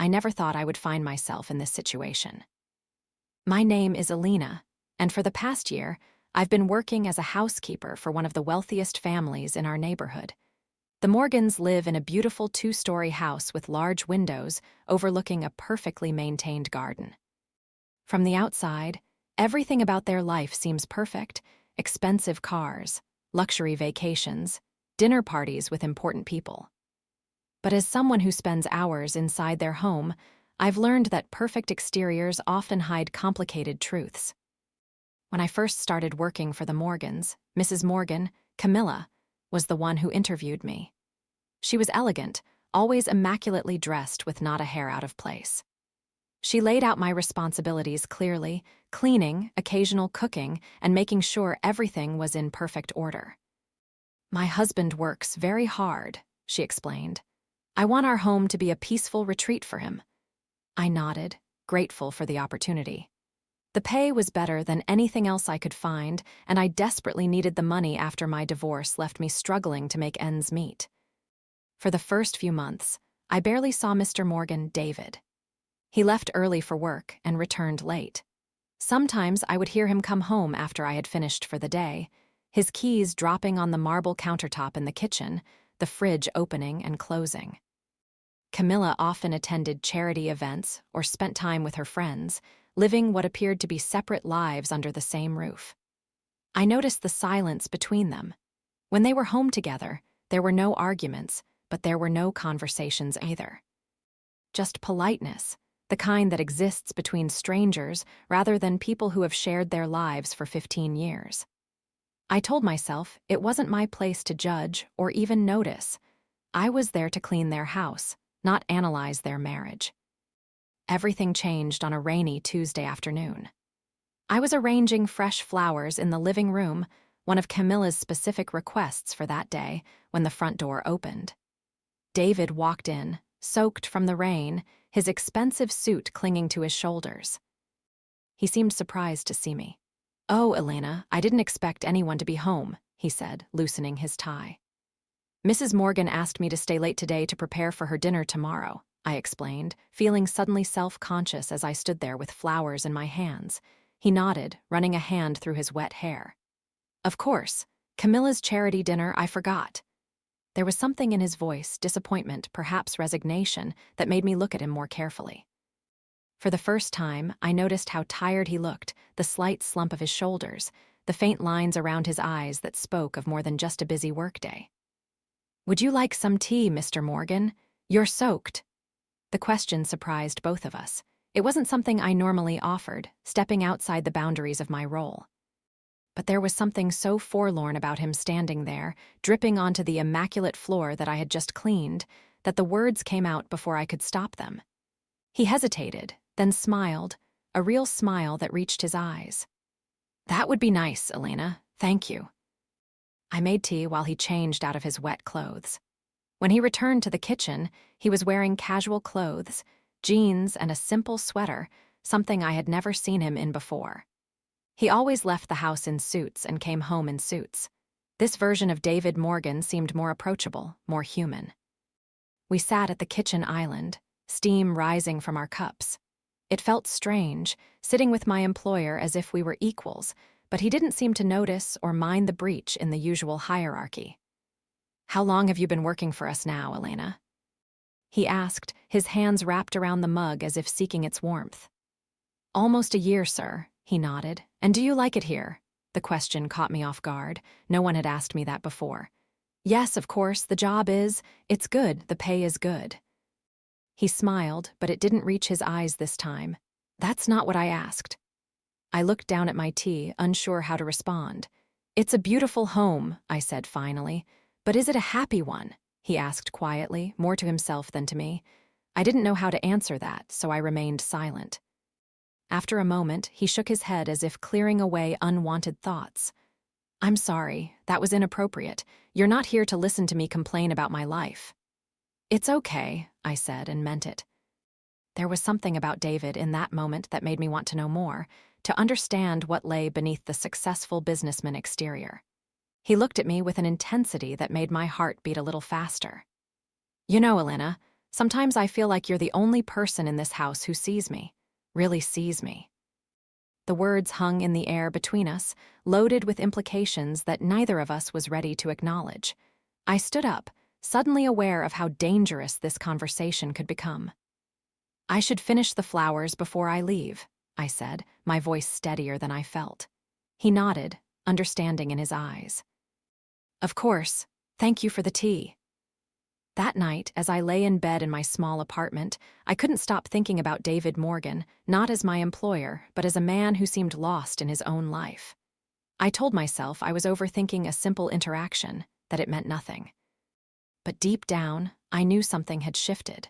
I never thought I would find myself in this situation. My name is Alina, and for the past year, I've been working as a housekeeper for one of the wealthiest families in our neighborhood. The Morgans live in a beautiful two-story house with large windows overlooking a perfectly maintained garden. From the outside, everything about their life seems perfect: expensive cars, luxury vacations, dinner parties with important people. But as someone who spends hours inside their home, I've learned that perfect exteriors often hide complicated truths. When I first started working for the Morgans, Mrs. Morgan, Camilla, was the one who interviewed me. She was elegant, always immaculately dressed with not a hair out of place. She laid out my responsibilities clearly: cleaning, occasional cooking, and making sure everything was in perfect order. "My husband works very hard," she explained. "I want our home to be a peaceful retreat for him." I nodded, grateful for the opportunity. The pay was better than anything else I could find, and I desperately needed the money after my divorce left me struggling to make ends meet. For the first few months, I barely saw Mr. Morgan, David. He left early for work and returned late. Sometimes I would hear him come home after I had finished for the day, his keys dropping on the marble countertop in the kitchen, the fridge opening and closing. Camilla often attended charity events or spent time with her friends, living what appeared to be separate lives under the same roof. I noticed the silence between them. When they were home together, there were no arguments, but there were no conversations either. Just politeness, the kind that exists between strangers rather than people who have shared their lives for 15 years. I told myself it wasn't my place to judge or even notice. I was there to clean their house, not analyze their marriage. Everything changed on a rainy Tuesday afternoon. I was arranging fresh flowers in the living room, one of Camilla's specific requests for that day, when the front door opened. David walked in, soaked from the rain, his expensive suit clinging to his shoulders. He seemed surprised to see me. "Oh, Elena, I didn't expect anyone to be home," he said, loosening his tie. "Mrs. Morgan asked me to stay late today to prepare for her dinner tomorrow," I explained, feeling suddenly self-conscious as I stood there with flowers in my hands. He nodded, running a hand through his wet hair. "Of course, Camilla's charity dinner, I forgot." There was something in his voice, disappointment, perhaps resignation, that made me look at him more carefully. For the first time, I noticed how tired he looked, the slight slump of his shoulders, the faint lines around his eyes that spoke of more than just a busy workday. "Would you like some tea, Mr. Morgan? You're soaked." The question surprised both of us. It wasn't something I normally offered, stepping outside the boundaries of my role. But there was something so forlorn about him standing there, dripping onto the immaculate floor that I had just cleaned, that the words came out before I could stop them. He hesitated, then smiled, a real smile that reached his eyes. "That would be nice, Elena. Thank you." I made tea while he changed out of his wet clothes. When he returned to the kitchen, he was wearing casual clothes, jeans and a simple sweater, something I had never seen him in before. He always left the house in suits and came home in suits. This version of David Morgan seemed more approachable, more human. We sat at the kitchen island, steam rising from our cups. It felt strange, sitting with my employer as if we were equals, but he didn't seem to notice or mind the breach in the usual hierarchy. "How long have you been working for us now, Elena?" he asked, his hands wrapped around the mug as if seeking its warmth. "Almost a year, sir," he nodded. "And do you like it here?" The question caught me off guard. No one had asked me that before. "Yes, of course, it's good, the pay is good." He smiled, but it didn't reach his eyes this time. "That's not what I asked." I looked down at my tea, unsure how to respond. "It's a beautiful home," I said finally. "But is it a happy one?" he asked quietly, more to himself than to me. I didn't know how to answer that, so I remained silent. After a moment, he shook his head as if clearing away unwanted thoughts. "I'm sorry, that was inappropriate. You're not here to listen to me complain about my life." "It's okay," I said, and meant it. There was something about David in that moment that made me want to know more, to understand what lay beneath the successful businessman exterior. He looked at me with an intensity that made my heart beat a little faster. "You know, Elena, Sometimes I feel like you're the only person in this house who sees me, really sees me." The words hung in the air between us, loaded with implications that neither of us was ready to acknowledge. I stood up, suddenly aware of how dangerous this conversation could become. "I should finish the flowers before I leave," I said, my voice steadier than I felt. He nodded, understanding in his eyes. "Of course. Thank you for the tea." That night, as I lay in bed in my small apartment, I couldn't stop thinking about David Morgan, not as my employer, but as a man who seemed lost in his own life. I told myself I was overthinking a simple interaction, that it meant nothing. But deep down, I knew something had shifted.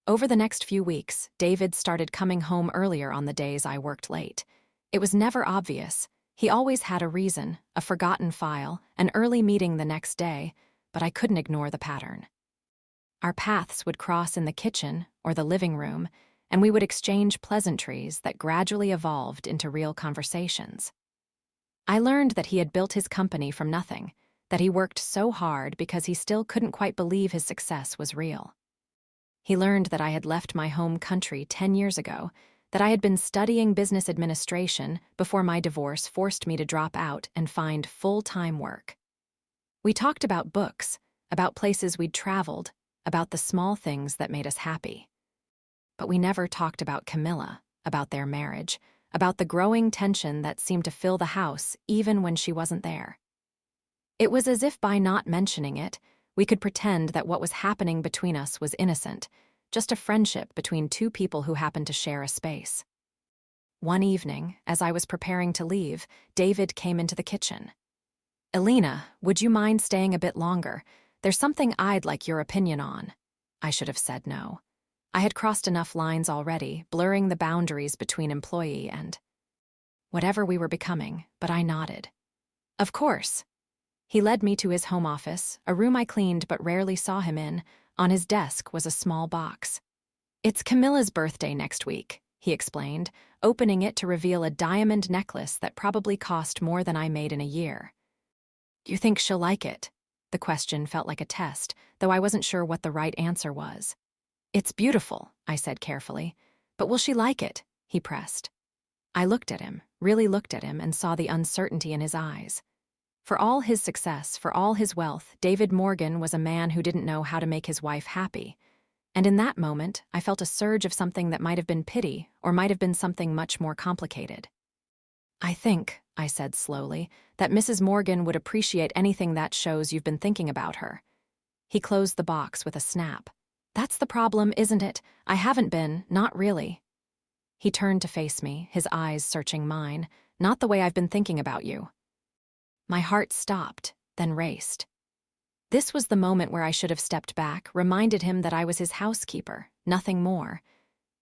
Over the next few weeks, David started coming home earlier on the days I worked late. It was never obvious. He always had a reason, a forgotten file, an early meeting the next day, but I couldn't ignore the pattern. Our paths would cross in the kitchen or the living room, and we would exchange pleasantries that gradually evolved into real conversations. I learned that he had built his company from nothing, that he worked so hard because he still couldn't quite believe his success was real. He learned that I had left my home country 10 years ago, that I had been studying business administration before my divorce forced me to drop out and find full-time work. We talked about books, about places we'd traveled, about the small things that made us happy. But we never talked about Camilla, about their marriage, about the growing tension that seemed to fill the house even when she wasn't there. It was as if by not mentioning it, we could pretend that what was happening between us was innocent, just a friendship between two people who happened to share a space. One evening, as I was preparing to leave, David came into the kitchen. "Alina, would you mind staying a bit longer? There's something I'd like your opinion on." I should have said no. I had crossed enough lines already, blurring the boundaries between employee and whatever we were becoming, but I nodded. "Of course." He led me to his home office, a room I cleaned but rarely saw him in. On his desk was a small box. "It's Camilla's birthday next week," he explained, opening it to reveal a diamond necklace that probably cost more than I made in a year. "Do you think she'll like it?" The question felt like a test, though I wasn't sure what the right answer was. "It's beautiful," I said carefully. "But will she like it?" he pressed. I looked at him, really looked at him, and saw the uncertainty in his eyes. For all his success, for all his wealth, David Morgan was a man who didn't know how to make his wife happy. And in that moment, I felt a surge of something that might have been pity, or might have been something much more complicated. "I think," I said slowly, "that Mrs. Morgan would appreciate anything that shows you've been thinking about her." He closed the box with a snap. "That's the problem, isn't it? I haven't been, not really." He turned to face me, his eyes searching mine. "Not the way I've been thinking about you." My heart stopped, then raced. This was the moment where I should have stepped back, reminded him that I was his housekeeper, nothing more.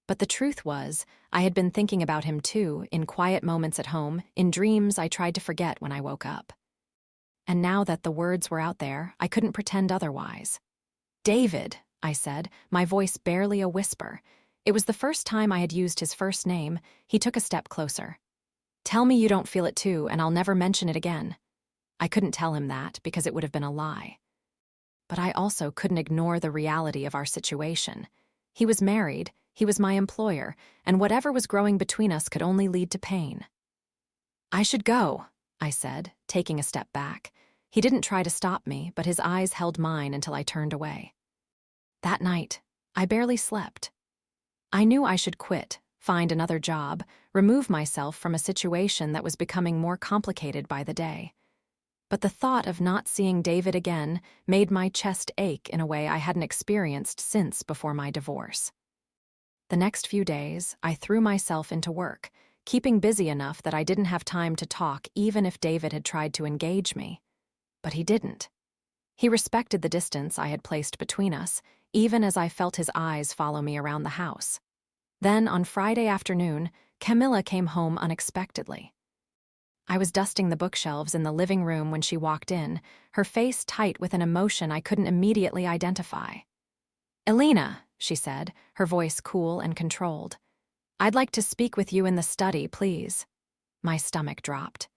But the truth was, I had been thinking about him too, in quiet moments at home, in dreams I tried to forget when I woke up. And now that the words were out there, I couldn't pretend otherwise. "David," I said, my voice barely a whisper. It was the first time I had used his first name. He took a step closer. "Tell me you don't feel it too, and I'll never mention it again." I couldn't tell him that, because it would have been a lie. But I also couldn't ignore the reality of our situation. He was married, he was my employer, and whatever was growing between us could only lead to pain. "I should go," I said, taking a step back. He didn't try to stop me, but his eyes held mine until I turned away. That night, I barely slept. I knew I should quit, find another job, remove myself from a situation that was becoming more complicated by the day. But the thought of not seeing David again made my chest ache in a way I hadn't experienced since before my divorce. The next few days, I threw myself into work, keeping busy enough that I didn't have time to talk even if David had tried to engage me. But he didn't. He respected the distance I had placed between us, even as I felt his eyes follow me around the house. Then, on Friday afternoon, Camilla came home unexpectedly. I was dusting the bookshelves in the living room when she walked in, her face tight with an emotion I couldn't immediately identify. "Alina," she said, her voice cool and controlled. "I'd like to speak with you in the study, please." My stomach dropped.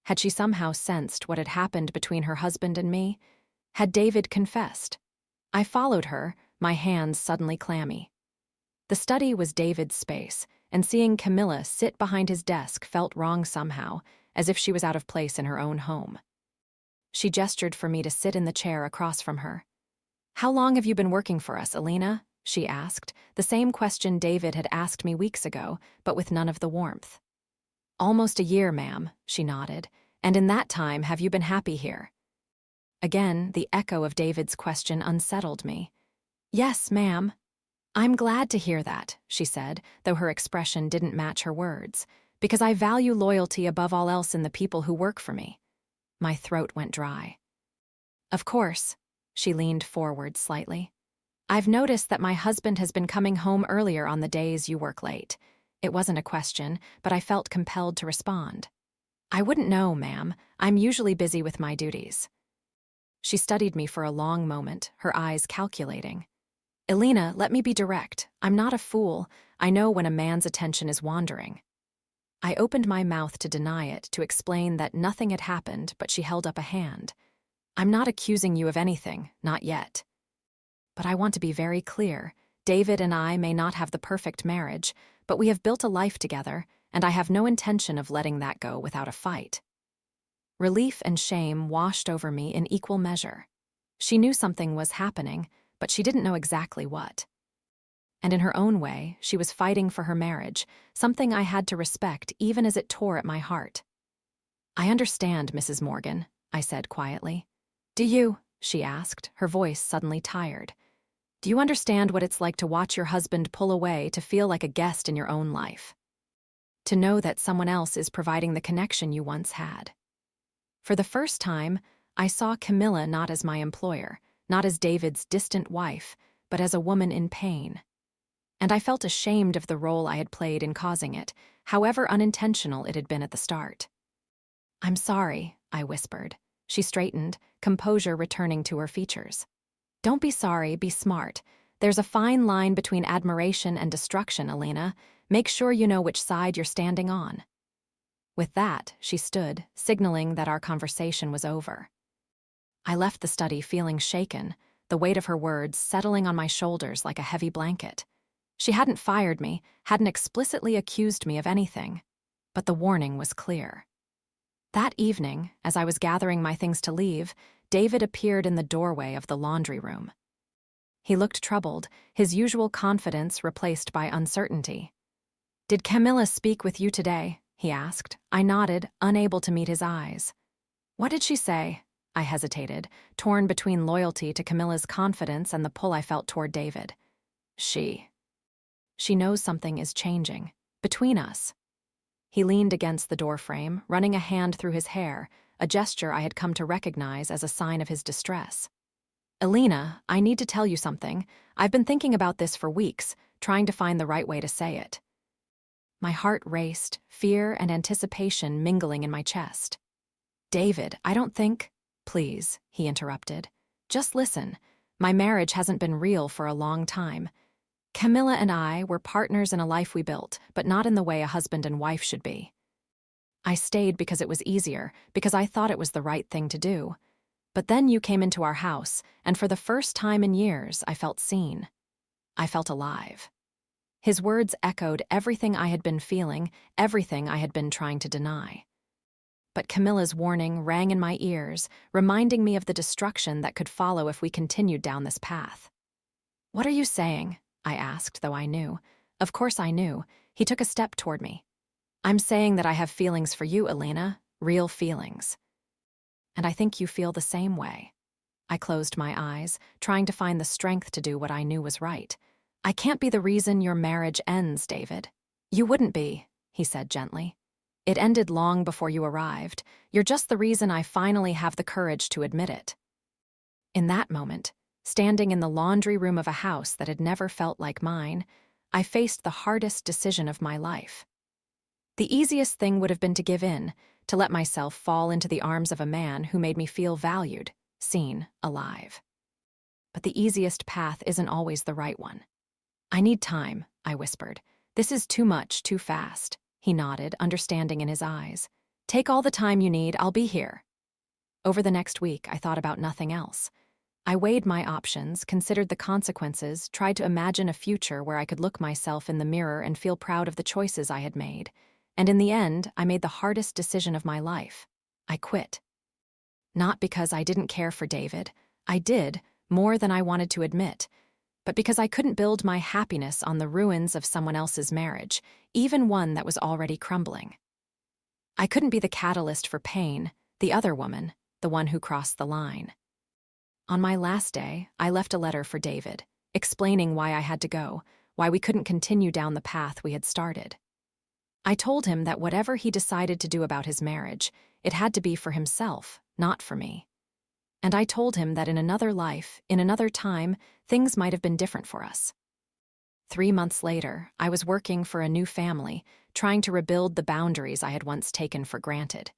Had she somehow sensed what had happened between her husband and me? Had David confessed? I followed her, my hands suddenly clammy. The study was David's space, and seeing Camilla sit behind his desk felt wrong somehow, as if she was out of place in her own home. She gestured for me to sit in the chair across from her. "How long have you been working for us, Alina?" she asked, the same question David had asked me weeks ago, but with none of the warmth. "Almost a year, ma'am," she nodded. "And in that time, have you been happy here?" Again, the echo of David's question unsettled me. "Yes, ma'am." "I'm glad to hear that," she said, though her expression didn't match her words, "because I value loyalty above all else in the people who work for me." My throat went dry. "Of course," she leaned forward slightly. "I've noticed that my husband has been coming home earlier on the days you work late." It wasn't a question, but I felt compelled to respond. "I wouldn't know, ma'am. I'm usually busy with my duties." She studied me for a long moment, her eyes calculating. "Alina, let me be direct. I'm not a fool. I know when a man's attention is wandering." I opened my mouth to deny it, to explain that nothing had happened, but she held up a hand. "I'm not accusing you of anything, not yet. But I want to be very clear. David and I may not have the perfect marriage, but we have built a life together, and I have no intention of letting that go without a fight." Relief and shame washed over me in equal measure. She knew something was happening, but she didn't know exactly what. And in her own way, she was fighting for her marriage, something I had to respect even as it tore at my heart. "I understand, Mrs. Morgan," I said quietly. "Do you?" she asked, her voice suddenly tired. "Do you understand what it's like to watch your husband pull away, to feel like a guest in your own life? To know that someone else is providing the connection you once had?" For the first time, I saw Camilla not as my employer, not as David's distant wife, but as a woman in pain. And I felt ashamed of the role I had played in causing it, however unintentional it had been at the start. "I'm sorry," I whispered. She straightened, composure returning to her features. "Don't be sorry, be smart. There's a fine line between admiration and destruction, Alina. Make sure you know which side you're standing on." With that, she stood, signaling that our conversation was over. I left the study feeling shaken, the weight of her words settling on my shoulders like a heavy blanket. She hadn't fired me, hadn't explicitly accused me of anything, but the warning was clear. That evening, as I was gathering my things to leave, David appeared in the doorway of the laundry room. He looked troubled, his usual confidence replaced by uncertainty. "Did Camilla speak with you today?" he asked. I nodded, unable to meet his eyes. "What did she say?" I hesitated, torn between loyalty to Camilla's confidence and the pull I felt toward David. She knows something is changing. Between us." He leaned against the doorframe, running a hand through his hair, a gesture I had come to recognize as a sign of his distress. "Alina, I need to tell you something. I've been thinking about this for weeks, trying to find the right way to say it." My heart raced, fear and anticipation mingling in my chest. "David, I don't think—" "Please," he interrupted. "Just listen. My marriage hasn't been real for a long time. Camilla and I were partners in a life we built, but not in the way a husband and wife should be. I stayed because it was easier, because I thought it was the right thing to do. But then you came into our house, and for the first time in years, I felt seen. I felt alive." His words echoed everything I had been feeling, everything I had been trying to deny. But Camilla's warning rang in my ears, reminding me of the destruction that could follow if we continued down this path. "What are you saying?" I asked, though I knew. Of course I knew. He took a step toward me. "I'm saying that I have feelings for you, Alina, real feelings. And I think you feel the same way." I closed my eyes, trying to find the strength to do what I knew was right. "I can't be the reason your marriage ends, David." "You wouldn't be," he said gently. "It ended long before you arrived. You're just the reason I finally have the courage to admit it." In that moment, standing in the laundry room of a house that had never felt like mine, I faced the hardest decision of my life. The easiest thing would have been to give in, to let myself fall into the arms of a man who made me feel valued, seen, alive. But the easiest path isn't always the right one. "I need time," I whispered. "This is too much, too fast." He nodded, understanding in his eyes. "Take all the time you need, I'll be here." Over the next week, I thought about nothing else. I weighed my options, considered the consequences, tried to imagine a future where I could look myself in the mirror and feel proud of the choices I had made. And in the end, I made the hardest decision of my life. I quit. Not because I didn't care for David. I did, more than I wanted to admit. But because I couldn't build my happiness on the ruins of someone else's marriage, even one that was already crumbling. I couldn't be the catalyst for pain, the other woman, the one who crossed the line. On my last day, I left a letter for David, explaining why I had to go, why we couldn't continue down the path we had started. I told him that whatever he decided to do about his marriage, it had to be for himself, not for me. And I told him that in another life, in another time, things might have been different for us. 3 months later, I was working for a new family, trying to rebuild the boundaries I had once taken for granted.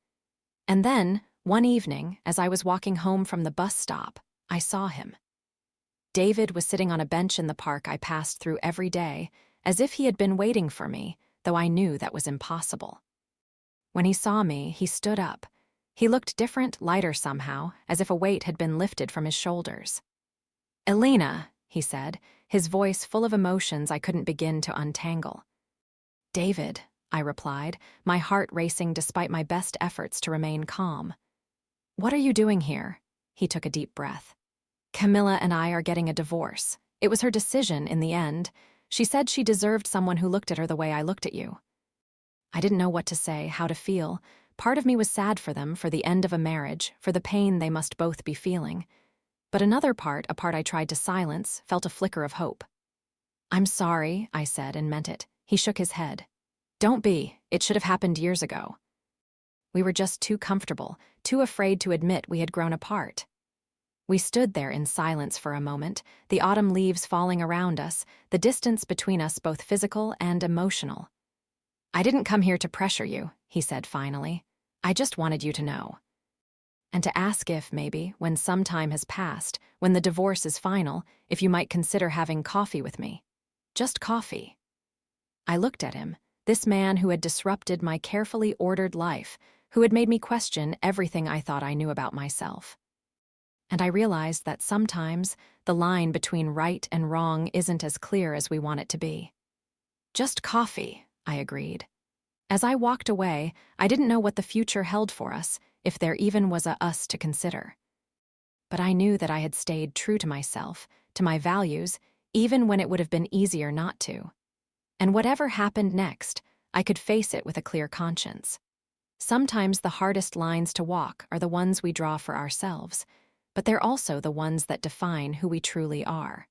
And then, one evening, as I was walking home from the bus stop, I saw him. David was sitting on a bench in the park I passed through every day, as if he had been waiting for me, though I knew that was impossible. When he saw me, he stood up. He looked different, lighter somehow, as if a weight had been lifted from his shoulders. "Elena," he said, his voice full of emotions I couldn't begin to untangle. "David," I replied, my heart racing despite my best efforts to remain calm. "What are you doing here?" He took a deep breath. "Camilla and I are getting a divorce. It was her decision in the end. She said she deserved someone who looked at her the way I looked at you." I didn't know what to say, how to feel. Part of me was sad for them, for the end of a marriage, for the pain they must both be feeling. But another part, a part I tried to silence, felt a flicker of hope. "I'm sorry," I said and meant it. He shook his head. "Don't be. It should have happened years ago." We were just too comfortable, too afraid to admit we had grown apart. We stood there in silence for a moment, the autumn leaves falling around us, the distance between us both physical and emotional. "I didn't come here to pressure you," he said finally. "I just wanted you to know. And to ask if, maybe, when some time has passed, when the divorce is final, if you might consider having coffee with me. Just coffee." I looked at him, this man who had disrupted my carefully ordered life, who had made me question everything I thought I knew about myself. And I realized that sometimes the line between right and wrong isn't as clear as we want it to be. "Just coffee," I agreed. As I walked away, I didn't know what the future held for us, if there even was a us to consider. But I knew that I had stayed true to myself, to my values, even when it would have been easier not to. And whatever happened next, I could face it with a clear conscience. Sometimes the hardest lines to walk are the ones we draw for ourselves, but they're also the ones that define who we truly are.